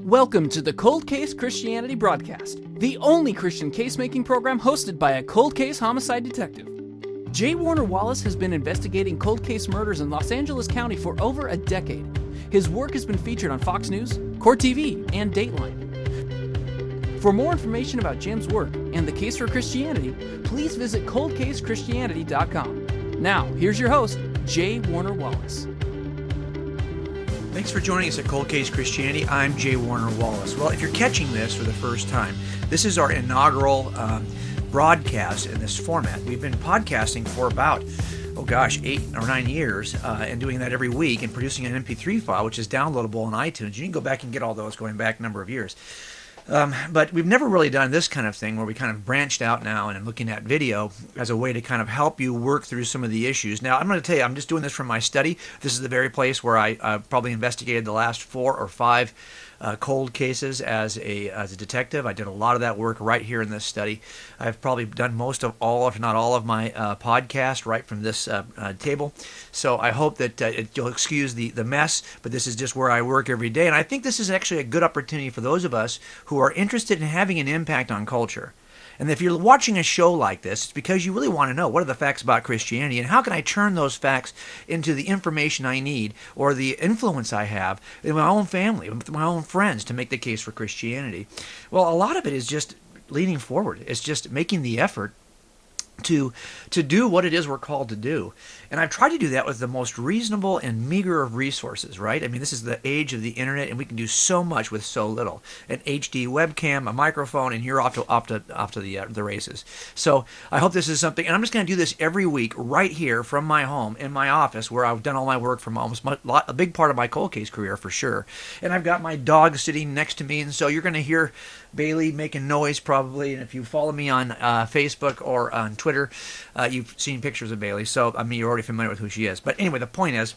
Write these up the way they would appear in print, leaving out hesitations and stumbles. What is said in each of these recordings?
Welcome to the Cold Case Christianity broadcast, the only Christian case-making program hosted by a cold case homicide detective. J. Warner Wallace has been investigating cold case murders in Los Angeles County for over a decade. His work has been featured on Fox News, Court TV, and Dateline. For more information about Jim's work and the case for Christianity, please visit coldcasechristianity.com. Now, here's your host, J. Warner Wallace. Thanks for joining us at Cold Case Christianity. I'm J. Warner Wallace. Well, if you're catching this for the first time, this is our inaugural broadcast in this format. We've been podcasting for about, 8 or 9 years, and doing that every week and producing an MP3 file, which is downloadable on iTunes. You can go back and get all those going back a number of years. But we've never really done this kind of thing where we kind of branched out now and looking at video as a way to kind of help you work through some of the issues. Now, I'm going to tell you, I'm just doing this from my study. This is the very place where I probably investigated the last 4 or 5 cold cases as a detective. I did a lot of that work right here in this study. I've probably done most of all, if not all, of my podcast right from this table. So I hope that you'll excuse the mess, but this is just where I work every day. And I think this is actually a good opportunity for those of us who are interested in having an impact on culture. And if you're watching a show like this, it's because you really want to know what are the facts about Christianity and how can I turn those facts into the information I need or the influence I have in my own family, with my own friends to make the case for Christianity. Well, a lot of it is just leaning forward. It's just making the effort to do what it is we're called to do. And I've tried to do that with the most reasonable and meager of resources, right? I mean, this is the age of the internet, and we can do so much with so little. An HD webcam, a microphone, and you're off to the races. So I hope this is something, and I'm just going to do this every week right here from my home in my office where I've done all my work from almost a big part of my cold case career for sure. And I've got my dog sitting next to me, and so you're going to hear Bailey making noise probably. And if you follow me on Facebook or on Twitter, you've seen pictures of Bailey. So I mean, you're already familiar with who she is. But anyway, the point is,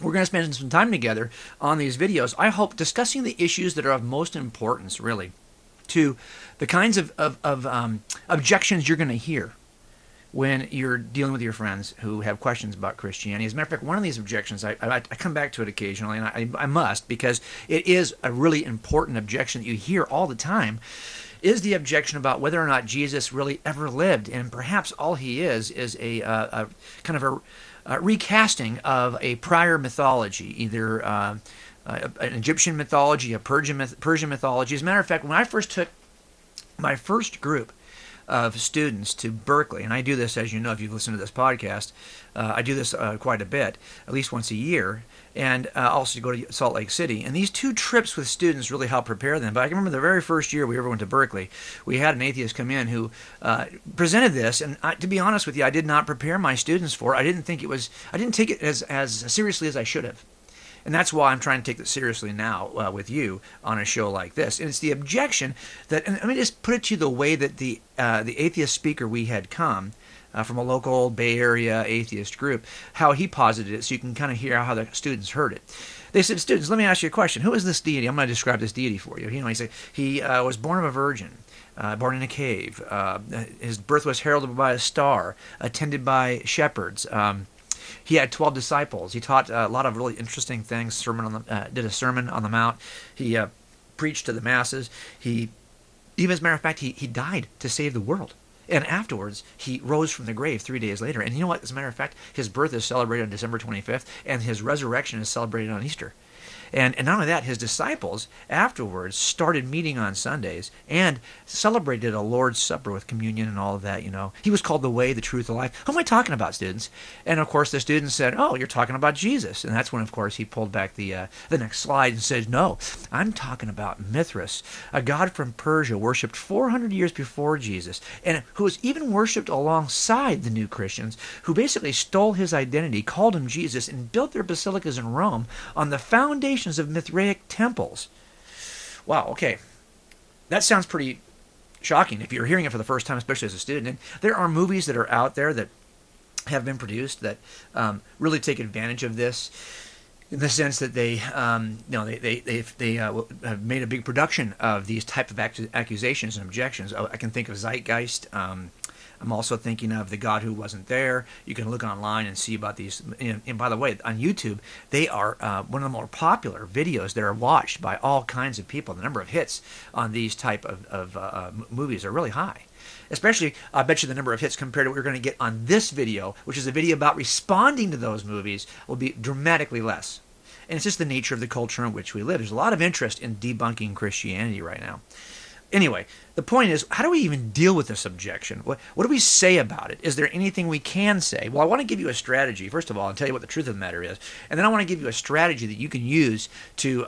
we're going to spend some time together on these videos, I hope, discussing the issues that are of most importance, really, to the kinds of objections you're going to hear when you're dealing with your friends who have questions about Christianity. As a matter of fact, one of these objections, I come back to it occasionally, and I must, because it is a really important objection that you hear all the time, is the objection about whether or not Jesus really ever lived, and perhaps all he is a kind of a recasting of a prior mythology, either an Egyptian mythology, a Persian mythology. As a matter of fact, when I first took my first group of students to Berkeley, and I do this, as you know, if you've listened to this podcast, I do this quite a bit, at least once a year, and also go to Salt Lake City. And these 2 trips with students really help prepare them. But I can remember the very first year we ever went to Berkeley, we had an atheist come in who presented this, and to be honest with you, I did not prepare my students for it. I didn't take it as seriously as I should have. And that's why I'm trying to take this seriously now with you on a show like this. And it's the objection that, and let me just put it to you the way that the atheist speaker we had come from a local Bay Area atheist group, how he posited it, so you can kind of hear how the students heard it. They said, students, let me ask you a question. Who is this deity? I'm going to describe this deity for you. He said he was born of a virgin. Born in a cave. His birth was heralded by a star, attended by shepherds. He had 12 disciples. He taught a lot of really interesting things. Did a sermon on the Mount. He preached to the masses. Even as a matter of fact, he died to save the world. And afterwards, he rose from the grave 3 days later. And you know what? As a matter of fact, his birth is celebrated on December 25th, and his resurrection is celebrated on Easter. And not only that, his disciples afterwards started meeting on Sundays and celebrated a Lord's Supper with communion and all of that, He was called the way, the truth, the life. Who am I talking about, students? And, of course, the students said, oh, you're talking about Jesus. And that's when, of course, he pulled back the next slide and said, no, I'm talking about Mithras, a god from Persia worshipped 400 years before Jesus, and who was even worshipped alongside the new Christians, who basically stole his identity, called him Jesus, and built their basilicas in Rome on the foundation of Mithraic temples. Wow, okay. That sounds pretty shocking if you're hearing it for the first time, especially as a student. And there are movies that are out there that have been produced that really take advantage of this, in the sense that they have made a big production of these type of accusations and objections. I can think of Zeitgeist. I'm also thinking of The God Who Wasn't There. You can look online and see about these. And by the way, on YouTube, they are one of the more popular videos that are watched by all kinds of people. The number of hits on these type of movies are really high. Especially, I bet you the number of hits compared to what we're going to get on this video, which is a video about responding to those movies, will be dramatically less. And it's just the nature of the culture in which we live. There's a lot of interest in debunking Christianity right now. Anyway, the point is, how do we even deal with this objection? What do we say about it? Is there anything we can say? Well, I want to give you a strategy, first of all, and tell you what the truth of the matter is. And then I want to give you a strategy that you can use to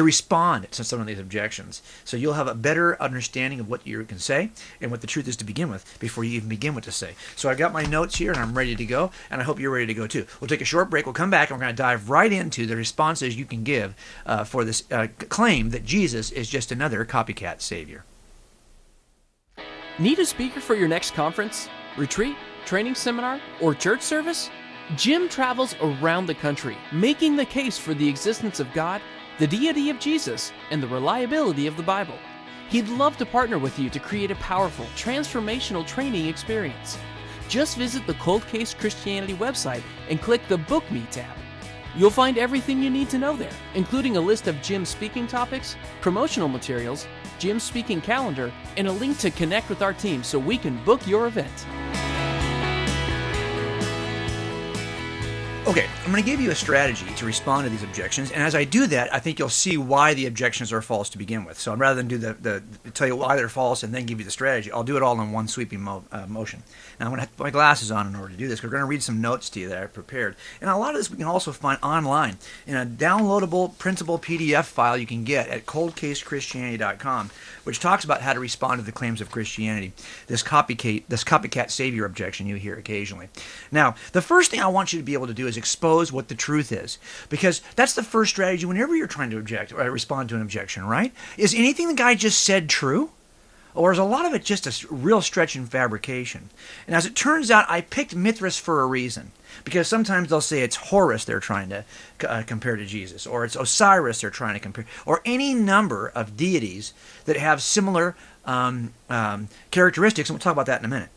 respond to some of these objections. So you'll have a better understanding of what you can say and what the truth is to begin with before you even begin what to say. So I've got my notes here and I'm ready to go, and I hope you're ready to go too. We'll take a short break. We'll come back and we're going to dive right into the responses you can give for this claim that Jesus is just another copycat savior. Need a speaker for your next conference, retreat, training seminar, or church service? Jim travels around the country, making the case for the existence of God, the deity of Jesus, and the reliability of the Bible. He'd love to partner with you to create a powerful, transformational training experience. Just visit the Cold Case Christianity website and click the Book Me tab. You'll find everything you need to know there, including a list of Jim's speaking topics, promotional materials, Jim's speaking calendar, and a link to connect with our team so we can book your event. Okay, I'm going to give you a strategy to respond to these objections, and as I do that, I think you'll see why the objections are false to begin with. So rather than do tell you why they're false and then give you the strategy, I'll do it all in one sweeping motion. Now I'm going to have to put my glasses on in order to do this. We're going to read some notes to you that I've prepared, and a lot of this we can also find online in a downloadable printable PDF file you can get at coldcasechristianity.com, which talks about how to respond to the claims of Christianity. This copycat savior objection you hear occasionally. Now, the first thing I want you to be able to do is expose what the truth is, because that's the first strategy whenever you're trying to object or respond to an objection, right? Is anything the guy just said true? Or is a lot of it just a real stretch and fabrication? And as it turns out, I picked Mithras for a reason. Because sometimes they'll say it's Horus they're trying to compare to Jesus, or it's Osiris they're trying to compare, or any number of deities that have similar characteristics, and we'll talk about that in a minute.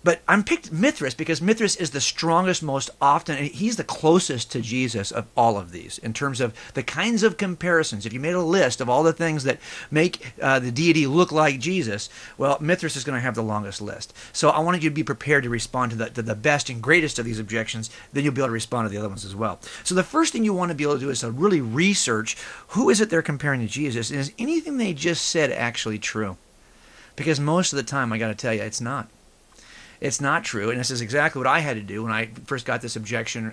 But I picked Mithras because Mithras is the strongest, most often, and he's the closest to Jesus of all of these in terms of the kinds of comparisons. If you made a list of all the things that make the deity look like Jesus, well, Mithras is going to have the longest list. So I wanted you to be prepared to respond to the best and greatest of these objections. Then you'll be able to respond to the other ones as well. So the first thing you want to be able to do is to really research who is it they're comparing to Jesus, and is anything they just said actually true? Because most of the time, I got to tell you, it's not. It's not true, and this is exactly what I had to do when I first got this objection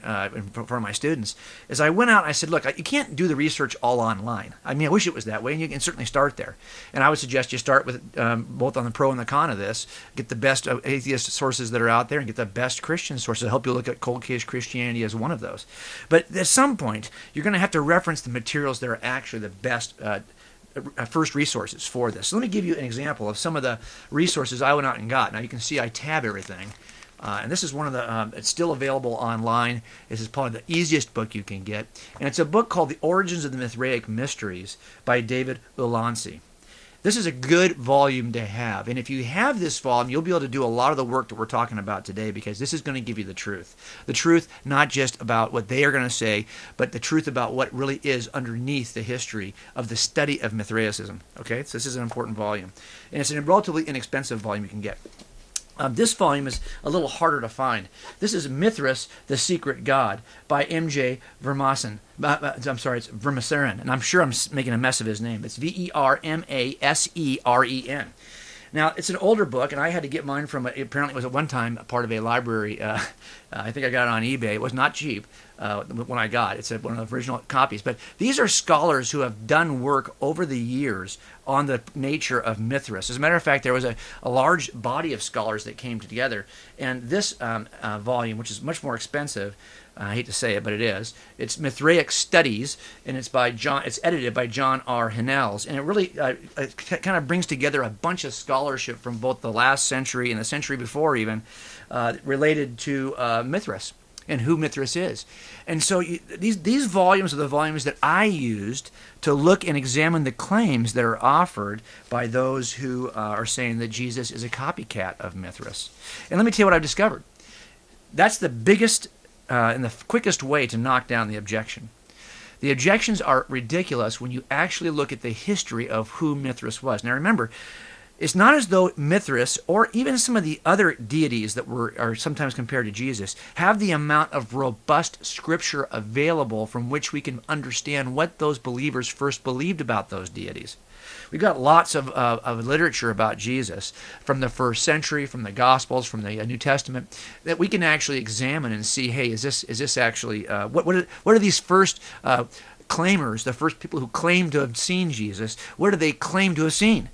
for my students, is I went out and I said, look, you can't do the research all online. I mean, I wish it was that way, and you can certainly start there. And I would suggest you start with both on the pro and the con of this, get the best atheist sources that are out there, and get the best Christian sources to help you look at Cold Case Christianity as one of those. But at some point, you're going to have to reference the materials that are actually the best first resources for this. So let me give you an example of some of the resources I went out and got. Now you can see I tab everything. And this is one of the, it's still available online. This is probably the easiest book you can get. And it's a book called The Origins of the Mithraic Mysteries by David Ulansey. This is a good volume to have. And if you have this volume, you'll be able to do a lot of the work that we're talking about today, because this is going to give you the truth. The truth not just about what they are going to say, but the truth about what really is underneath the history of the study of Mithraicism. Okay, so this is an important volume. And it's a relatively inexpensive volume you can get. This volume is a little harder to find. This is Mithras, the Secret God by M.J. Vermassen. I'm sorry, it's Vermaseren, and I'm sure I'm making a mess of his name. It's Vermaseren. Now, it's an older book, and I had to get mine from, apparently it was at one time a part of a library. I think I got it on eBay. It was not cheap when I got it. It's one of the original copies. But these are scholars who have done work over the years on the nature of Mithras. As a matter of fact, there was a large body of scholars that came together, and this volume, which is much more expensive, I hate to say it, but it is. It's Mithraic Studies, and it's edited by John R. Hennels, and it really kind of brings together a bunch of scholarship from both the last century and the century before even, related to Mithras. and who Mithras is. And so these volumes are the volumes that I used to look and examine the claims that are offered by those who are saying that Jesus is a copycat of Mithras. And let me tell you what I've discovered. That's the biggest and the quickest way to knock down the objection. The objections are ridiculous when you actually look at the history of who Mithras was. Now remember, it's not as though Mithras, or even some of the other deities that are sometimes compared to Jesus, have the amount of robust scripture available from which we can understand what those believers first believed about those deities. We've got lots of literature about Jesus from the first century, from the Gospels, from the New Testament, that we can actually examine and see, hey, is this actually, what are these first claimers, the first people who claim to have seen Jesus, what do they claim to have seen?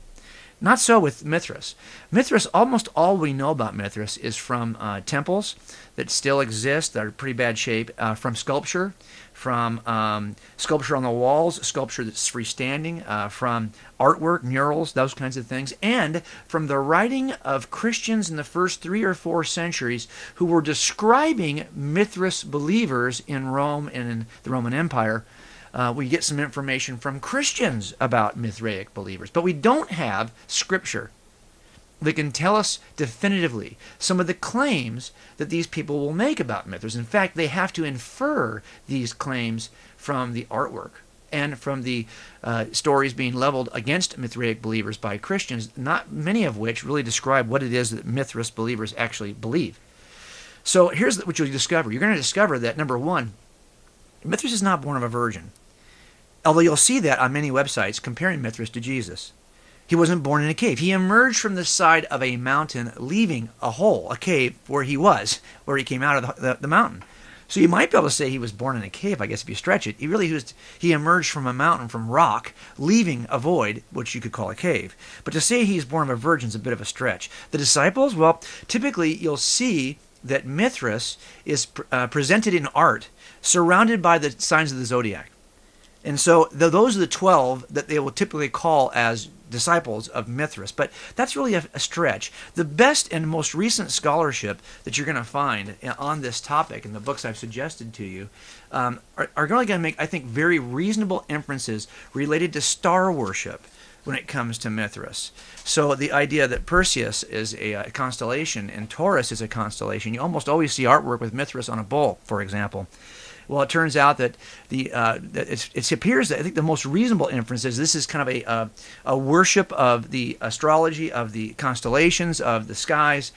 Not so with Mithras. Mithras, almost all we know about Mithras is from temples that still exist, that are in pretty bad shape, from sculpture, from sculpture on the walls, sculpture that's freestanding, from artwork, murals, those kinds of things, and from the writing of Christians in the first 3 or 4 centuries who were describing Mithras believers in Rome and in the Roman Empire. We get some information from Christians about Mithraic believers, but we don't have scripture that can tell us definitively some of the claims that these people will make about Mithras. In fact, they have to infer these claims from the artwork and from the stories being leveled against Mithraic believers by Christians, not many of which really describe what it is that Mithras believers actually believe. So here's what you'll discover. You're going to discover that, number one, Mithras is not born of a virgin. Although you'll see that on many websites comparing Mithras to Jesus. He wasn't born in a cave. He emerged from the side of a mountain, leaving a hole, a cave, where he came out of the mountain. So you might be able to say he was born in a cave, I guess, if you stretch it. He emerged from a mountain, from rock, leaving a void, which you could call a cave. But to say he's born of a virgin is a bit of a stretch. The disciples, well, typically you'll see that Mithras is presented in art, surrounded by the signs of the zodiac. And so those are the 12 that they will typically call as disciples of Mithras. But that's really a stretch. The best and most recent scholarship that you're going to find on this topic in the books I've suggested to you are going to make, I think, very reasonable inferences related to star worship when it comes to Mithras. So the idea that Perseus is a constellation and Taurus is a constellation, you almost always see artwork with Mithras on a bull, for example. Well, it turns out that it appears that I think the most reasonable inference is this is kind of a worship of the astrology, of the constellations, of the skies,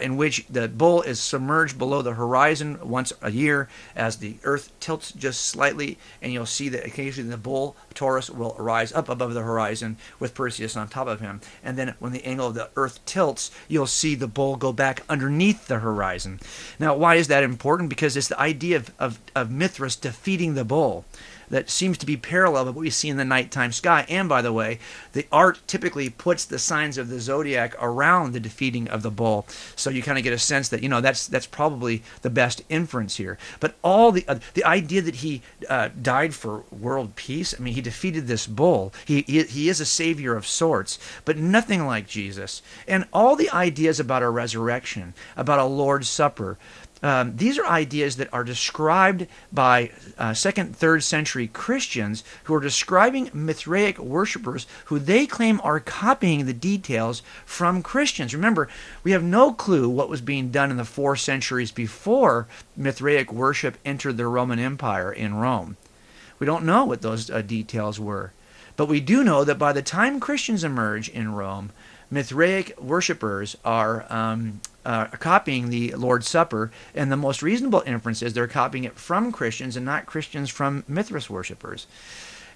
in which the bull is submerged below the horizon once a year as the earth tilts just slightly, and you'll see that occasionally the bull, Taurus, will rise up above the horizon with Perseus on top of him. And then when the angle of the earth tilts, you'll see the bull go back underneath the horizon. Now, why is that important? Because it's the idea of Mithras defeating the bull that seems to be parallel to what we see in the nighttime sky. And by the way, the art typically puts the signs of the zodiac around the defeating of the bull, so you kind of get a sense that that's probably the best inference here. But all the idea that he died for world peace, I mean, he defeated this bull. He is a savior of sorts, but nothing like Jesus. And all the ideas about a resurrection, about a Lord's Supper. These are ideas that are described by 2nd, 3rd century Christians who are describing Mithraic worshipers who they claim are copying the details from Christians. Remember, we have no clue what was being done in the 4 centuries before Mithraic worship entered the Roman Empire in Rome. We don't know what those details were. But we do know that by the time Christians emerge in Rome, Mithraic worshipers are copying the Lord's Supper, and the most reasonable inference is they're copying it from Christians and not Christians from Mithras worshipers.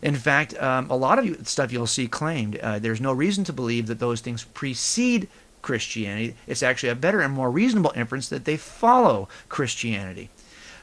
In fact, a lot of stuff you'll see claimed, there's no reason to believe that those things precede Christianity. It's actually a better and more reasonable inference that they follow Christianity.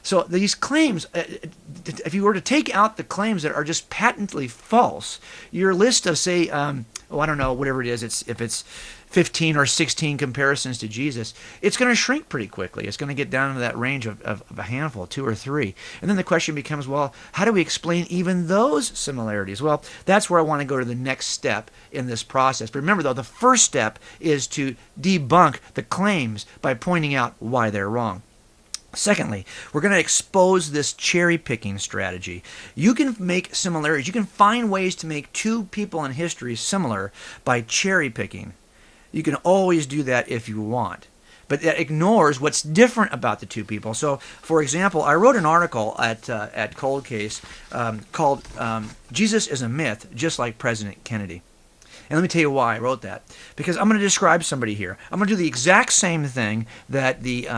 So these claims, if you were to take out the claims that are just patently false, your list of, say, I don't know, whatever it is, if it's 15 or 16 comparisons to Jesus, it's going to shrink pretty quickly. It's going to get down to that range of a handful, 2 or 3. And then the question becomes, well, how do we explain even those similarities? Well, that's where I want to go to the next step in this process. But remember, though, the first step is to debunk the claims by pointing out why they're wrong. Secondly, we're going to expose this cherry-picking strategy. You can make similarities. You can find ways to make two people in history similar by cherry-picking. You can always do that if you want. But that ignores what's different about the two people. So, for example, I wrote an article at Cold Case called Jesus is a Myth, Just Like President Kennedy. And let me tell you why I wrote that. Because I'm going to describe somebody here. I'm going to do the exact same thing that the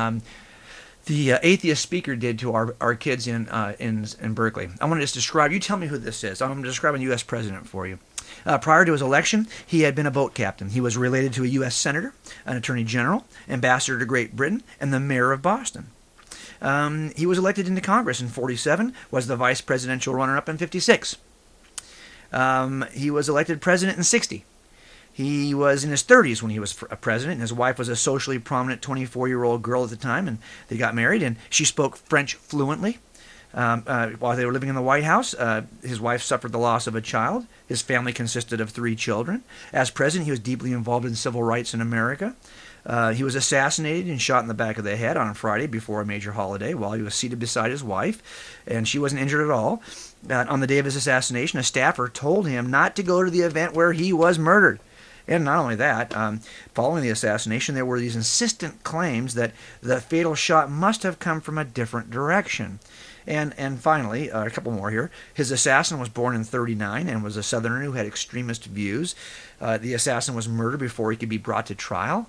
atheist speaker did to our kids in Berkeley. I want to just describe, you tell me who this is. I'm going to describe a U.S. president for you. Prior to his election, he had been a boat captain. He was related to a U.S. senator, an attorney general, ambassador to Great Britain, and the mayor of Boston. He was elected into Congress in 47, was the vice presidential runner-up in 56. He was elected president in 60. He was in his 30s when he was a president, and his wife was a socially prominent 24-year-old girl at the time, and they got married, and she spoke French fluently. While they were living in the White House, his wife suffered the loss of a child. His family consisted of 3 children. As president, he was deeply involved in civil rights in America. He was assassinated and shot in the back of the head on Friday before a major holiday while he was seated beside his wife, and she wasn't injured at all. On the day of his assassination, a staffer told him not to go to the event where he was murdered. And not only that, following the assassination, there were these insistent claims that the fatal shot must have come from a different direction. And finally, a couple more here. His assassin was born in 39 and was a Southerner who had extremist views. The assassin was murdered before he could be brought to trial.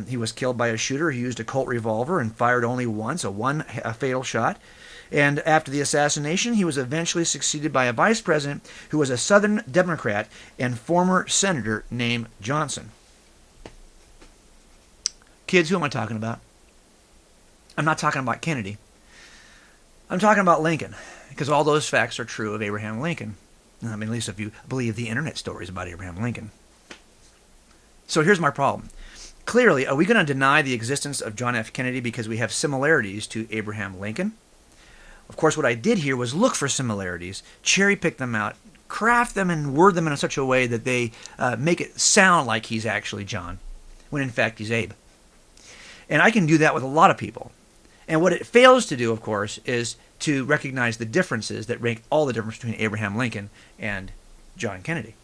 He was killed by a shooter who used a Colt revolver and fired only once, a fatal shot. And after the assassination, he was eventually succeeded by a vice president who was a Southern Democrat and former senator named Johnson. Kids, who am I talking about? I'm not talking about Kennedy. I'm talking about Lincoln, because all those facts are true of Abraham Lincoln. I mean, at least if you believe the internet stories about Abraham Lincoln. So here's my problem. Clearly, are we going to deny the existence of John F. Kennedy because we have similarities to Abraham Lincoln? Of course, what I did here was look for similarities, cherry-pick them out, craft them and word them in such a way that they make it sound like he's actually John, when in fact he's Abe. And I can do that with a lot of people. And what it fails to do, of course, is to recognize the differences that make all the difference between Abraham Lincoln and John Kennedy.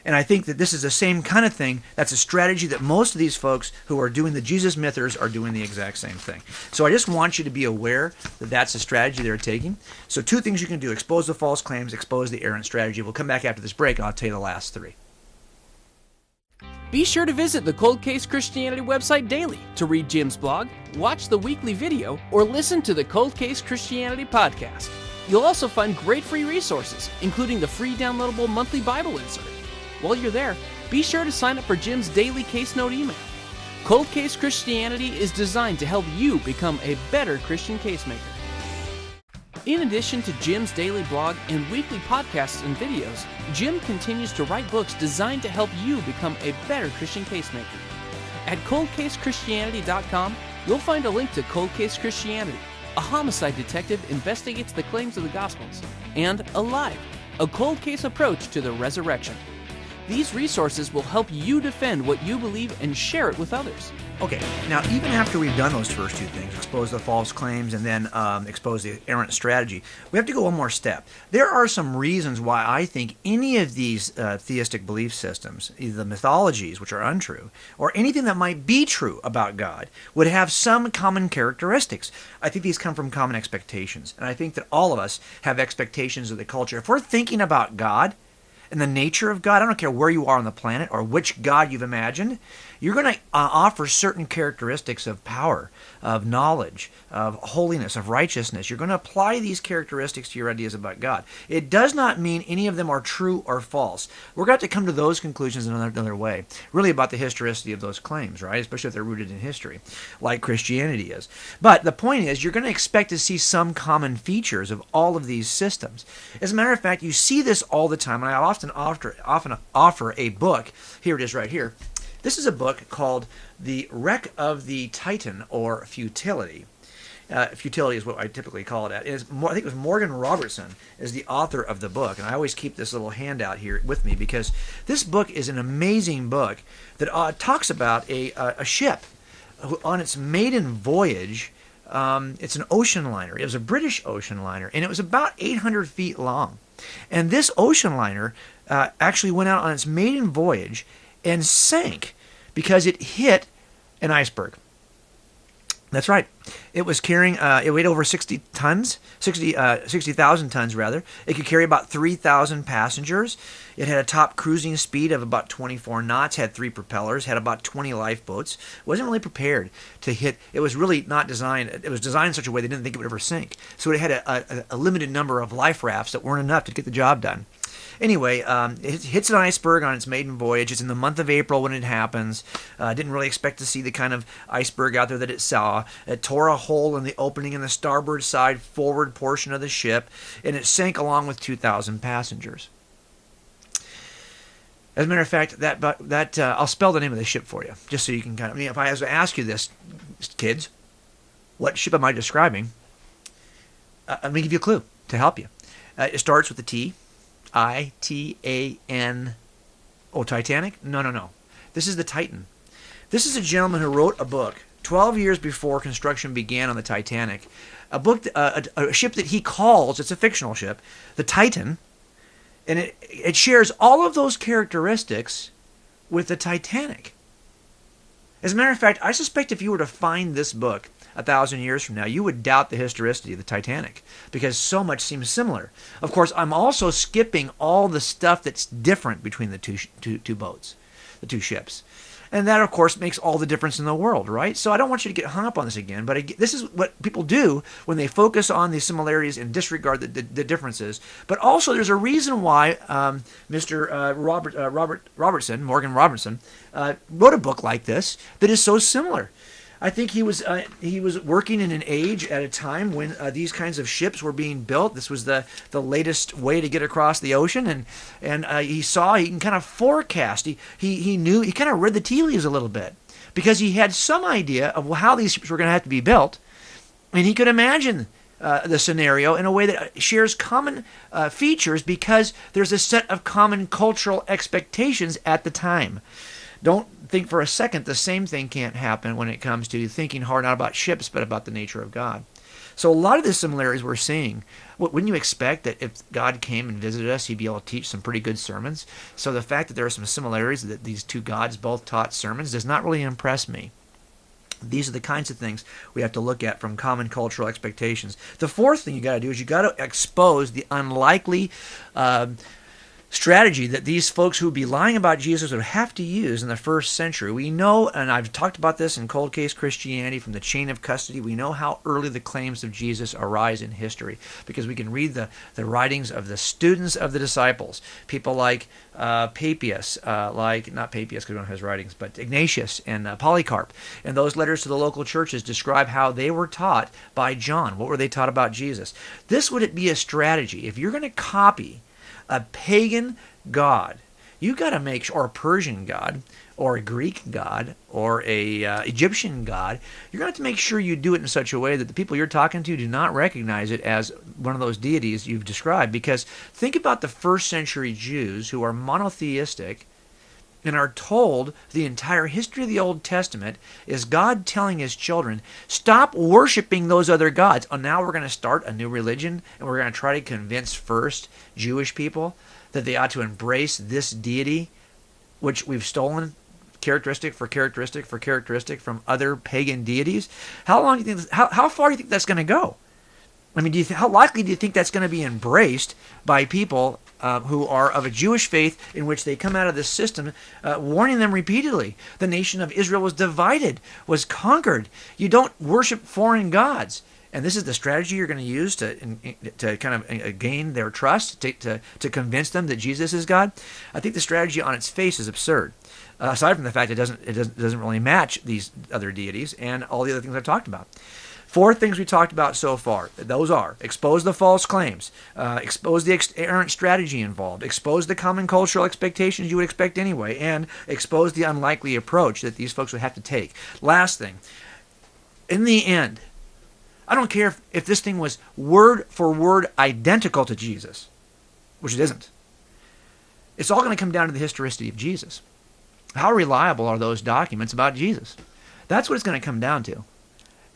And I think that this is the same kind of thing. That's a strategy that most of these folks who are doing the Jesus mythers are doing the exact same thing. So I just want you to be aware that that's the strategy they're taking. So 2 things you can do: expose the false claims, expose the errant strategy. We'll come back after this break and I'll tell you the last 3. Be sure to visit the Cold Case Christianity website daily to read Jim's blog, watch the weekly video, or listen to the Cold Case Christianity podcast. You'll also find great free resources, including the free downloadable monthly Bible insert. While you're there, be sure to sign up for Jim's daily case note email. Cold Case Christianity is designed to help you become a better Christian casemaker. In addition to Jim's daily blog and weekly podcasts and videos, Jim continues to write books designed to help you become a better Christian casemaker. At coldcasechristianity.com, you'll find a link to Cold Case Christianity, a homicide detective investigates the claims of the Gospels, and Alive, a cold case approach to the resurrection. These resources will help you defend what you believe and share it with others. Okay, now even after we've done those first 2 things, expose the false claims and then expose the errant strategy, we have to go one more step. There are some reasons why I think any of these theistic belief systems, either the mythologies, which are untrue, or anything that might be true about God, would have some common characteristics. I think these come from common expectations, and I think that all of us have expectations of the culture. If we're thinking about God, and the nature of God, I don't care where you are on the planet or which God you've imagined, you're going to offer certain characteristics of power, of knowledge, of holiness, of righteousness. You're going to apply these characteristics to your ideas about God. It does not mean any of them are true or false. We're going to come to those conclusions in another way, really about the historicity of those claims, right? Especially if they're rooted in history, like Christianity is. But the point is, you're going to expect to see some common features of all of these systems. As a matter of fact, you see this all the time, and I often offer a book. Here it is right here. This is a book called The Wreck of the Titan, or Futility. Futility is what I typically call it. I think it was Morgan Robertson is the author of the book, and I always keep this little handout here with me because this book is an amazing book that talks about a ship on its maiden voyage It's an ocean liner. It was a British ocean liner, and it was about 800 feet long. And this ocean liner actually went out on its maiden voyage and sank because it hit an iceberg. That's right. It was carrying, it weighed over 60 tons, 60,000 tons rather. It could carry about 3,000 passengers. It had a top cruising speed of about 24 knots, had 3 propellers, had about 20 lifeboats. It wasn't really prepared to hit, it was really not designed, it was designed in such a way they didn't think it would ever sink. So it had a limited number of life rafts that weren't enough to get the job done. Anyway, it hits an iceberg on its maiden voyage. It's in the month of April when it happens. Didn't really expect to see the kind of iceberg out there that it saw. It tore a hole in the opening in the starboard side forward portion of the ship, and it sank along with 2,000 passengers. As a matter of fact, I'll spell the name of the ship for you, just so you can kind of, if I was to ask you this, kids, what ship am I describing? Let me give you a clue to help you. It starts with the T. I-T-A-N. Oh, Titanic? No. This is the Titan. This is a gentleman who wrote a book 12 years before construction began on the Titanic. A book, a ship that he calls, it's a fictional ship, the Titan. And it shares all of those characteristics with the Titanic. As a matter of fact, I suspect if you were to find this book 1,000 years from now, you would doubt the historicity of the Titanic because so much seems similar. Of course, I'm also skipping all the stuff that's different between the two boats, the two ships. And that, of course, makes all the difference in the world, right? So I don't want you to get hung up on this again, but this is what people do when they focus on the similarities and disregard the differences. But also, there's a reason why Mr. Morgan Robertson, wrote a book like this that is so similar. I think he was working in an age at a time when these kinds of ships were being built. This was the latest way to get across the ocean, and he can kind of forecast. He knew, he kind of read the tea leaves a little bit because he had some idea of how these ships were going to have to be built, and he could imagine the scenario in a way that shares common features because there's a set of common cultural expectations at the time. Don't think for a second the same thing can't happen when it comes to thinking hard not about ships but about the nature of God. So a lot of the similarities we're seeing, wouldn't you expect that if God came and visited us, he'd be able to teach some pretty good sermons? So the fact that there are some similarities, that these two gods both taught sermons, does not really impress me. These are the kinds of things we have to look at from common cultural expectations. The fourth thing you got to do is you got to expose the unlikely strategy that these folks who would be lying about Jesus would have to use in the first century. We know, and I've talked about this in Cold Case Christianity from the chain of custody, we know how early the claims of Jesus arise in history because we can read the writings of the students of the disciples, people like Papias, not Papias because we don't have his writings, but Ignatius and Polycarp. And those letters to the local churches describe how they were taught by John. What were they taught about Jesus? This would be a strategy. If you're going to copy a pagan god, you got to make sure, or a Persian god, or a Greek god, or a Egyptian god, you're going to have to make sure you do it in such a way that the people you're talking to do not recognize it as one of those deities you've described. Because think about the first century Jews who are monotheistic and are told the entire history of the Old Testament is God telling his children, stop worshiping those other gods. Oh, now we're going to start a new religion, and we're going to try to convince first Jewish people that they ought to embrace this deity, which we've stolen characteristic for characteristic for characteristic from other pagan deities. How long do you think? How far do you think that's going to go? I mean, how likely do you think that's going to be embraced by people who are of a Jewish faith in which they come out of this system, warning them repeatedly? The nation of Israel was divided, was conquered. You don't worship foreign gods. And this is the strategy you're going to use to kind of gain their trust, to convince them that Jesus is God. I think the strategy on its face is absurd. Aside from the fact it doesn't really match these other deities and all the other things I've talked about. 4 things we talked about so far. Those are expose the false claims, expose the errant strategy involved, expose the common cultural expectations you would expect anyway, and expose the unlikely approach that these folks would have to take. Last thing, in the end, I don't care if this thing was word for word identical to Jesus, which it isn't. It's all going to come down to the historicity of Jesus. How reliable are those documents about Jesus? That's what it's going to come down to.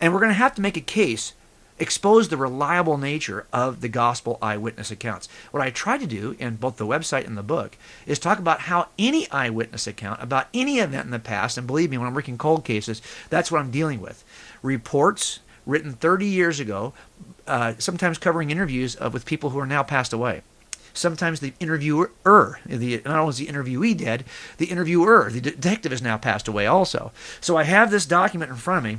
And we're going to have to make a case, expose the reliable nature of the gospel eyewitness accounts. What I try to do in both the website and the book is talk about how any eyewitness account about any event in the past, and believe me, when I'm working cold cases, that's what I'm dealing with. Reports written 30 years ago, sometimes covering interviews with people who are now passed away. Sometimes the interviewer, not only is the interviewee dead, the interviewer, the detective, is now passed away also. So I have this document in front of me,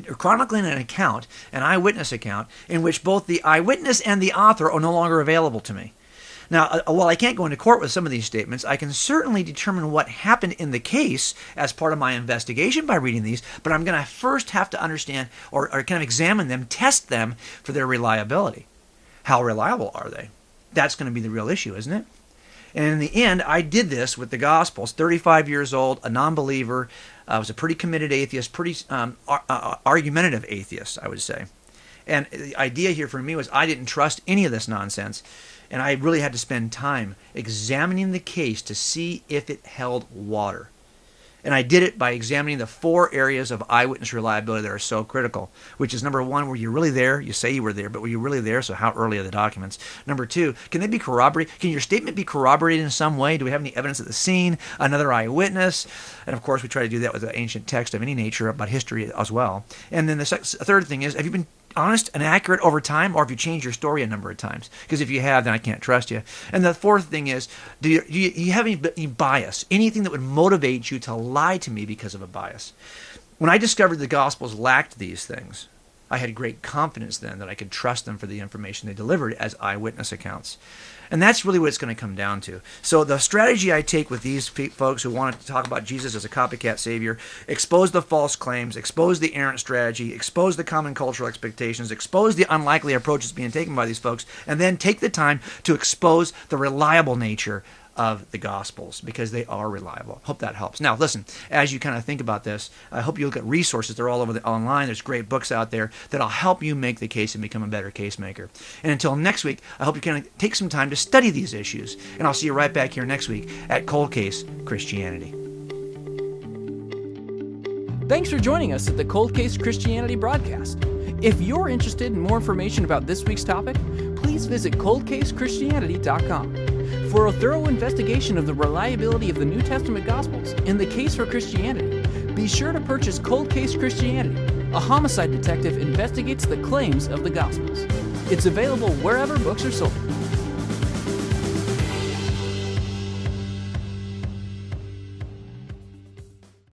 chronicling an account, an eyewitness account, in which both the eyewitness and the author are no longer available to me. Now, while I can't go into court with some of these statements, I can certainly determine what happened in the case as part of my investigation by reading these, but I'm going to first have to understand or kind of examine them, test them for their reliability. How reliable are they? That's going to be the real issue, isn't it? And in the end, I did this with the Gospels, 35 years old, a non-believer. I was a pretty committed atheist, pretty argumentative atheist, I would say. And the idea here for me was I didn't trust any of this nonsense, and I really had to spend time examining the case to see if it held water. And I did it by examining the 4 areas of eyewitness reliability that are so critical, which is number 1, were you really there? You say you were there, but were you really there? So how early are the documents? Number 2, can they be corroborated? Can your statement be corroborated in some way? Do we have any evidence at the scene? Another eyewitness? And of course, we try to do that with an ancient text of any nature about history as well. And then the third thing is, have you been honest and accurate over time, or have you changed your story a number of times? Because if you have, then I can't trust you. And the fourth thing is, do you have any bias, anything that would motivate you to lie to me because of a bias? When I discovered the Gospels lacked these things, I had great confidence then that I could trust them for the information they delivered as eyewitness accounts. And that's really what it's going to come down to. So the strategy I take with these folks who want to talk about Jesus as a copycat savior, expose the false claims, expose the errant strategy, expose the common cultural expectations, expose the unlikely approaches being taken by these folks, and then take the time to expose the reliable nature of the Gospels, because they are reliable. Hope that helps. Now, listen, as you kind of think about this, I hope you look at resources. They're all over online. There's great books out there that'll help you make the case and become a better case maker. And until next week, I hope you can take some time to study these issues. And I'll see you right back here next week at Cold Case Christianity. Thanks for joining us at the Cold Case Christianity broadcast. If you're interested in more information about this week's topic, please visit coldcasechristianity.com. For a thorough investigation of the reliability of the New Testament Gospels and the case for Christianity, be sure to purchase Cold Case Christianity. A homicide detective investigates the claims of the Gospels. It's available wherever books are sold.